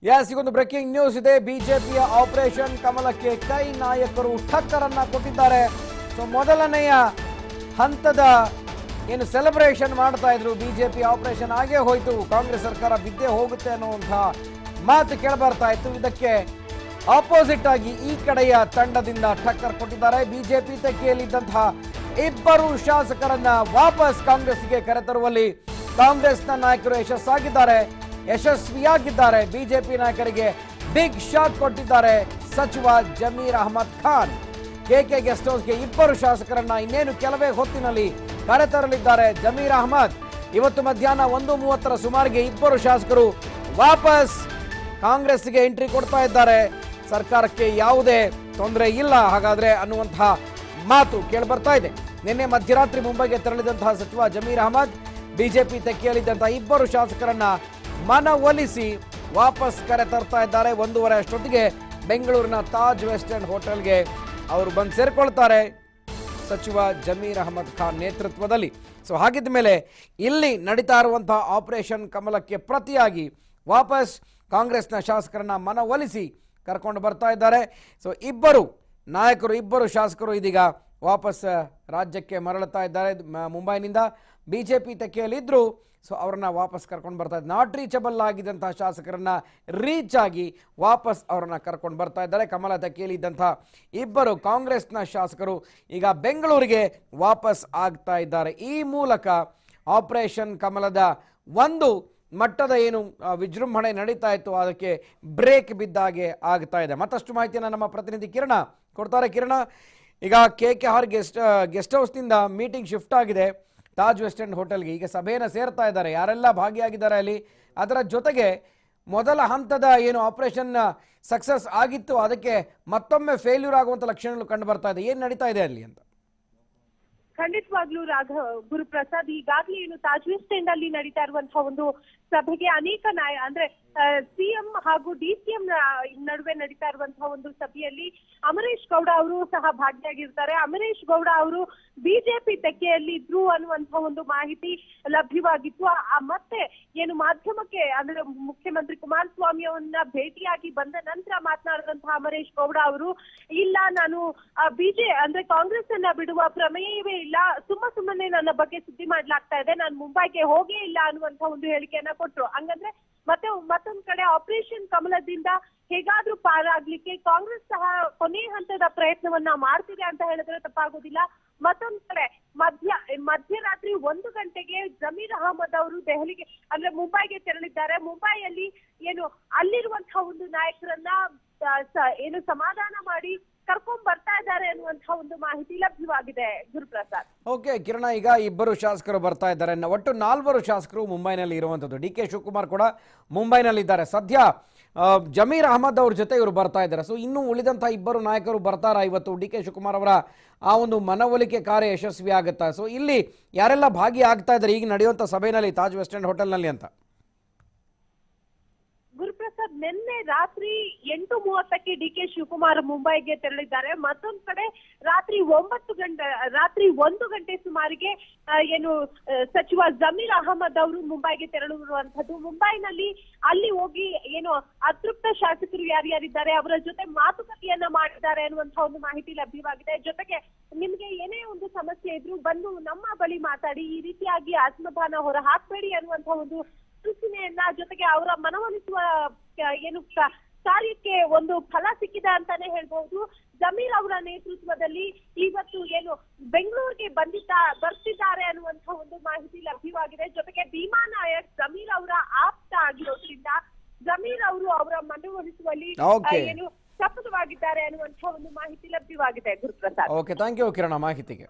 S ಈಗೊಂದು breaking news ಇದೆ. ಬಿಜೆಪಿಯ ಆಪರೇಷನ್ ಕಮಲಕ್ಕೆ ಕೈ ನಾಯಕರು ಠಕ್ಕರನ್ನ ಕೊಟ್ಟಿದ್ದಾರೆ. ಸೊ ಮೊದಲನೆಯ ಹಂತದ ಏನು ಸೆಲೆಬ್ರೇಷನ್ ಮಾಡ್ತಾ ಇದ್ರು, ಬಿಜೆಪಿ ಆಪರೇಷನ್ ಆಗೇ ಹೋಯಿತು, ಕಾಂಗ್ರೆಸ್ ಸರ್ಕಾರ ಬಿದ್ದೇ ಹೋಗುತ್ತೆ ಅನ್ನುವಂತಹ ಮಾತು ಕೇಳಬರ್ತಾ ಇತ್ತು. ಇದಕ್ಕೆ ಆಪೋಸಿಟ್ ಆಗಿ ಈ ಕಡೆಯ ತಂಡದಿಂದ ಠಕ್ಕರ್ ಕೊಟ್ಟಿದ್ದಾರೆ. ಬಿಜೆಪಿ ತೆಕ್ಕೆಯಲ್ಲಿದ್ದಂತಹ ಇಬ್ಬರು ಶಾಸಕರನ್ನ ವಾಪಸ್ ಕಾಂಗ್ರೆಸ್ಗೆ ಕರೆತರುವಲ್ಲಿ ಕಾಂಗ್ರೆಸ್ನ ನಾಯಕರು ಯಶಸ್ವಿಯಾಗಿದ್ದಾರೆ. ಬಿಜೆಪಿ ನಾಯಕರಿಗೆ ಬಿಗ್ ಶಾಕ್ ಕೊಟ್ಟಿದ್ದಾರೆ ಸಚಿವ ಜಮೀರ್ ಅಹಮದ್ ಖಾನ್. ಕೆಕೆ ಗೆಸ್ಟ್ ಹೌಸ್ಗೆ ಇಬ್ಬರು ಶಾಸಕರನ್ನ ಇನ್ನೇನು ಕೆಲವೇ ಹೊತ್ತಿನಲ್ಲಿ ಕರೆತರಲಿದ್ದಾರೆ ಜಮೀರ್ ಅಹಮದ್. ಇವತ್ತು ಮಧ್ಯಾಹ್ನ 1:30 ಸುಮಾರಿಗೆ ಇಬ್ಬರು ಶಾಸಕರು ವಾಪಸ್ ಕಾಂಗ್ರೆಸ್ಗೆ ಎಂಟ್ರಿ ಕೊಡ್ತಾ ಇದ್ದಾರೆ. ಸರ್ಕಾರಕ್ಕೆ ಯಾವುದೇ ತೊಂದರೆ ಇಲ್ಲ ಹಾಗಾದ್ರೆ ಅನ್ನುವಂತಹ ಮಾತು ಕೇಳಿಬರ್ತಾ ಇದೆ. ನಿನ್ನೆ ಮಧ್ಯರಾತ್ರಿ ಮುಂಬೈಗೆ ತೆರಳಿದಂತಹ ಸಚಿವ ಜಮೀರ್ ಅಹಮದ್ ಬಿಜೆಪಿ ತೆಕ್ಕೆಯಲ್ಲಿದ್ದಂತಹ ಇಬ್ಬರು ಶಾಸಕರನ್ನ ಮನವೊಲಿಸಿ ವಾಪಸ್ ಕರೆ ತರ್ತಾ ಇದ್ದಾರೆ. 1:30 ಅಷ್ಟೊತ್ತಿಗೆ ಬೆಂಗಳೂರಿನ ತಾಜ್ ವೆಸ್ಟ್ ಎಂಡ್ ಹೋಟೆಲ್ಗೆ ಅವರು ಬಂದು ಸೇರ್ಕೊಳ್ತಾರೆ ಸಚಿವ ಜಮೀರ್ ಅಹಮದ್ ಖಾನ್ ನೇತೃತ್ವದಲ್ಲಿ. ಸೊ ಹಾಗಿದ್ದ ಮೇಲೆ ಇಲ್ಲಿ ನಡೀತಾ ಇರುವಂತಹ ಆಪರೇಷನ್ ಕಮಲಕ್ಕೆ ಪ್ರತಿಯಾಗಿ ವಾಪಸ್ ಕಾಂಗ್ರೆಸ್ನ ಶಾಸಕರನ್ನ ಮನವೊಲಿಸಿ ಕರ್ಕೊಂಡು ಬರ್ತಾ ಇದ್ದಾರೆ. ಸೊ ಇಬ್ಬರು ಶಾಸಕರು ಇದೀಗ ವಾಪಸ್ ರಾಜ್ಯಕ್ಕೆ ಮರಳುತ್ತಾ ಇದ್ದಾರೆ. ಮುಂಬೈನಿಂದ ಬಿಜೆಪಿ ತೆಕ್ಕೆಯಲ್ಲಿದ್ದರು. ಸೊ ಅವರನ್ನ ವಾಪಸ್ ಕರ್ಕೊಂಡು ಬರ್ತಾ ಇದ್ದಾರೆ. ನಾಟ್ ರೀಚಬಲ್ ಆಗಿದ್ದಂತಹ ಶಾಸಕರನ್ನ ರೀಚ್ ಆಗಿ ವಾಪಸ್ ಅವರನ್ನ ಕರ್ಕೊಂಡು ಬರ್ತಾ ಇದ್ದಾರೆ. ಕಮಲ ತೆಕ್ಕೆಯಲ್ಲಿ ಇದ್ದಂತಹ ಇಬ್ಬರು ಕಾಂಗ್ರೆಸ್ನ ಶಾಸಕರು ಈಗ ಬೆಂಗಳೂರಿಗೆ ವಾಪಸ್ ಆಗ್ತಾ ಇದ್ದಾರೆ. ಈ ಮೂಲಕ ಆಪರೇಷನ್ ಕಮಲದ ಒಂದು ಮಟ್ಟದ ಏನು ವಿಜೃಂಭಣೆ ನಡೀತಾ ಇತ್ತು ಅದಕ್ಕೆ ಬ್ರೇಕ್ ಬಿದ್ದಾಗೆ ಆಗ್ತಾ ಇದೆ. ಮತ್ತಷ್ಟು ಮಾಹಿತಿಯನ್ನು ನಮ್ಮ ಪ್ರತಿನಿಧಿ ಕಿರಣ ಕೊಡ್ತಾರೆ. ಕಿರಣ, ಈಗ KKR ಗೆಸ್ಟ್ ಹೌಸ್ನಿಂದ ಮೀಟಿಂಗ್ ಶಿಫ್ಟ್ ಆಗಿದೆ ತಾಜ್ ವೆಸ್ಟ್ ಎಂಡ್ ಹೋಟೆಲ್ಗೆ. ಈಗ ಸಭೆಯನ್ನು ಸೇರ್ತಾ ಇದ್ದಾರೆ. ಯಾರೆಲ್ಲ ಭಾಗಿಯಾಗಿದ್ದಾರೆ ಅಲ್ಲಿ, ಅದರ ಜೊತೆಗೆ ಮೊದಲ ಹಂತದ ಏನು ಆಪರೇಷನ್ ಸಕ್ಸಸ್ ಆಗಿತ್ತು ಅದಕ್ಕೆ ಮತ್ತೊಮ್ಮೆ ಫೇಲ್ಯೂರ್ ಆಗುವಂಥ ಲಕ್ಷಣಗಳು ಕಂಡು ಬರ್ತಾ ಇದೆ. ಏನು ನಡೀತಾ ಇದೆ ಅಲ್ಲಿ ಅಂತ? ಖಂಡಿತವಾಗ್ಲೂ ಗುರುಪ್ರಸಾದ್, ಈಗಾಗಲೇ ಏನು ತಾಜ್ ವೆಸ್ಟ್ ಎಂಡ್ ಅಲ್ಲಿ ನಡೀತಾ ಇರುವಂತಹ ಒಂದು ಸಭೆಗೆ ಅನೇಕ ಅಂದ್ರೆ ಸಿಎಂ ಹಾಗೂ DCM ನಡುವೆ ನಡೀತಾ ಇರುವಂತಹ ಒಂದು ಸಭೆಯಲ್ಲಿ ಅಮರೇಶ್ ಗೌಡ ಅವರು ಸಹ ಭಾಗಿಯಾಗಿರ್ತಾರೆ. ಅಮರೇಶ್ ಗೌಡ ಅವರು ಬಿಜೆಪಿ ತೆಕ್ಕೆಯಲ್ಲಿ ಇದ್ರು ಅನ್ನುವಂತಹ ಒಂದು ಮಾಹಿತಿ ಲಭ್ಯವಾಗಿತ್ತು. ಮತ್ತೆ ಏನು ಮಾಧ್ಯಮಕ್ಕೆ ಅಂದ್ರೆ ಮುಖ್ಯಮಂತ್ರಿ ಕುಮಾರಸ್ವಾಮಿ ಅವರನ್ನ ಭೇಟಿಯಾಗಿ ಬಂದ ನಂತರ ಮಾತನಾಡಿದಂತಹ ಅಮರೇಶ್ ಗೌಡ ಅವರು, ಇಲ್ಲ ನಾನು ಅಂದ್ರೆ ಕಾಂಗ್ರೆಸ್ ಅನ್ನ ಬಿಡುವ ಪ್ರಮೇಯವೇ ಇಲ್ಲ, ಸುಮ್ಮನೆ ನನ್ನ ಬಗ್ಗೆ ಸುದ್ದಿ ಮಾಡ್ಲಾಗ್ತಾ ಇದೆ, ನಾನು ಮುಂಬೈಗೆ ಹೋಗೇ ಇಲ್ಲ ಅನ್ನುವಂತಹ ಒಂದು ಹೇಳಿಕೆಯನ್ನ ಕೊಟ್ರು. ಹಂಗಂದ್ರೆ ಮತ್ತೊಂದ್ ಕಡೆ ಆಪರೇಷನ್ ಕಮಲದಿಂದ ಹೇಗಾದ್ರೂ ಪಾರಾಗ್ಲಿಕ್ಕೆ ಕಾಂಗ್ರೆಸ್ ಸಹ ಕೊನೆ ಹಂತದ ಪ್ರಯತ್ನವನ್ನ ಮಾಡ್ತಿದೆ ಅಂತ ಹೇಳಿದ್ರೆ ತಪ್ಪಾಗೋದಿಲ್ಲ. ಮತ್ತೊಂದ್ ಕಡೆ ಮಧ್ಯರಾತ್ರಿ 1 ಗಂಟೆಗೆ ಜಮೀರ್ ಅಹಮದ್ ಅವರು ದೆಹಲಿಗೆ ಅಂದ್ರೆ ಮುಂಬೈಗೆ ತೆರಳಿದ್ದಾರೆ. ಮುಂಬೈಯಲ್ಲಿ ಏನು ಅಲ್ಲಿರುವಂತಹ ಒಂದು ನಾಯಕರನ್ನ ಏನು ಸಮಾಧಾನ ಮಾಡಿ ಕರ್ಕೊಂಡ್ ಬರ್ತಾ ಇದ್ದಾರೆ ಅನ್ನುವಂತಹ ಒಂದು ಮಾಹಿತಿ ಲಭ್ಯವಾಗಿದೆ ಗುರುಪ್ರಸಾದ್. ಓಕೆ ಕಿರಣ, ಈಗ ಇಬ್ಬರು ಶಾಸಕರು ಬರ್ತಾ ಇದ್ದಾರೆ. ಒಟ್ಟು 4 ಶಾಸಕರು ಮುಂಬೈನಲ್ಲಿ ಇರುವಂಥದ್ದು. DK ಶಿವಕುಮಾರ್ ಕೂಡ ಮುಂಬೈನಲ್ಲಿದ್ದಾರೆ. ಸದ್ಯ ಜಮೀರ್ ಅಹಮದ್ ಅವ್ರ ಜೊತೆ ಇವರು ಬರ್ತಾ ಇದ್ದಾರೆ. ಸೊ ಇನ್ನು ಉಳಿದಂತಹ ಇಬ್ಬರು ನಾಯಕರು ಬರ್ತಾರ ಇವತ್ತು? DK ಶಿವಕುಮಾರ್ ಅವರ ಆ ಒಂದು ಮನವೊಲಿಕೆ ಕಾರ್ಯ ಯಶಸ್ವಿ ಆಗುತ್ತಾ? ಸೊ ಇಲ್ಲಿ ಯಾರೆಲ್ಲ ಭಾಗಿಯಾಗ್ತಾ ಇದ್ದಾರೆ ಈಗ ನಡೆಯುವಂಥ ಸಭೆಯಲ್ಲಿ ತಾಜ್ ವೆಸ್ಟ್ ಎಂಡ್ ಹೋಟೆಲ್ನಲ್ಲಿ ಅಂತ? ಗುರುಪ್ರಸಾದ್, ನಿನ್ನೆ ರಾತ್ರಿ 8:30ಕ್ಕೆ DK ಶಿವಕುಮಾರ್ ಮುಂಬೈಗೆ ತೆರಳಿದ್ದಾರೆ. ಮತ್ತೊಂದ್ ಕಡೆ ರಾತ್ರಿ 1 ಗಂಟೆ ಸುಮಾರಿಗೆ ಏನು ಸಚಿವ ಜಮೀರ್ ಅಹಮದ್ ಅವರು ಮುಂಬೈಗೆ ತೆರಳಿರುವಂತದ್ದು. ಮುಂಬೈನಲ್ಲಿ ಅಲ್ಲಿ ಹೋಗಿ ಏನು ಅತೃಪ್ತ ಶಾಸಕರು ಯಾರ್ಯಾರಿದ್ದಾರೆ ಅವರ ಜೊತೆ ಮಾತುಕತೆಯನ್ನ ಮಾಡಿದ್ದಾರೆ ಅನ್ನುವಂತಹ ಒಂದು ಮಾಹಿತಿ ಲಭ್ಯವಾಗಿದೆ. ಜೊತೆಗೆ ನಿಮ್ಗೆ ಏನೇ ಒಂದು ಸಮಸ್ಯೆ ಇದ್ರು ಬಂದು ನಮ್ಮ ಬಳಿ ಮಾತಾಡಿ, ಈ ರೀತಿಯಾಗಿ ಅಸಮಾಧಾನ ಹೊರ ಹಾಕ್ಬೇಡಿ ಅನ್ನುವಂತಹ ಒಂದು ಸೂಚನೆಯನ್ನ, ಜೊತೆಗೆ ಅವರ ಮನವೊಲಿಸುವ ಏನು ಕಾರ್ಯಕ್ಕೆ ಒಂದು ಫಲ ಸಿಕ್ಕಿದೆ ಅಂತಾನೆ ಹೇಳ್ಬಹುದು. ಜಮೀರ್ ಅವರ ನೇತೃತ್ವದಲ್ಲಿ ಇವತ್ತು ಏನು ಬೆಂಗಳೂರಿಗೆ ಬರ್ತಿದ್ದಾರೆ ಅನ್ನುವಂತಹ ಒಂದು ಮಾಹಿತಿ ಲಭ್ಯವಾಗಿದೆ. ಜೊತೆಗೆ ಭೀಮಾ ನಾಯಕ್ ಜಮೀರ್ ಅವರ ಆಪ್ತ ಆಗಿರೋದ್ರಿಂದ ಜಮೀರ್ ಅವರು ಅವರ ಮನವೊಲಿಸುವಲ್ಲಿ ಏನು ಸಫಲವಾಗಿದ್ದಾರೆ ಅನ್ನುವಂತಹ ಒಂದು ಮಾಹಿತಿ ಲಭ್ಯವಾಗಿದೆ ಗುರುಪ್ರಸಾದ್. ಓಕೆ, ಥ್ಯಾಂಕ್ ಯು ಕಿರಣ ಮಾಹಿತಿಗೆ.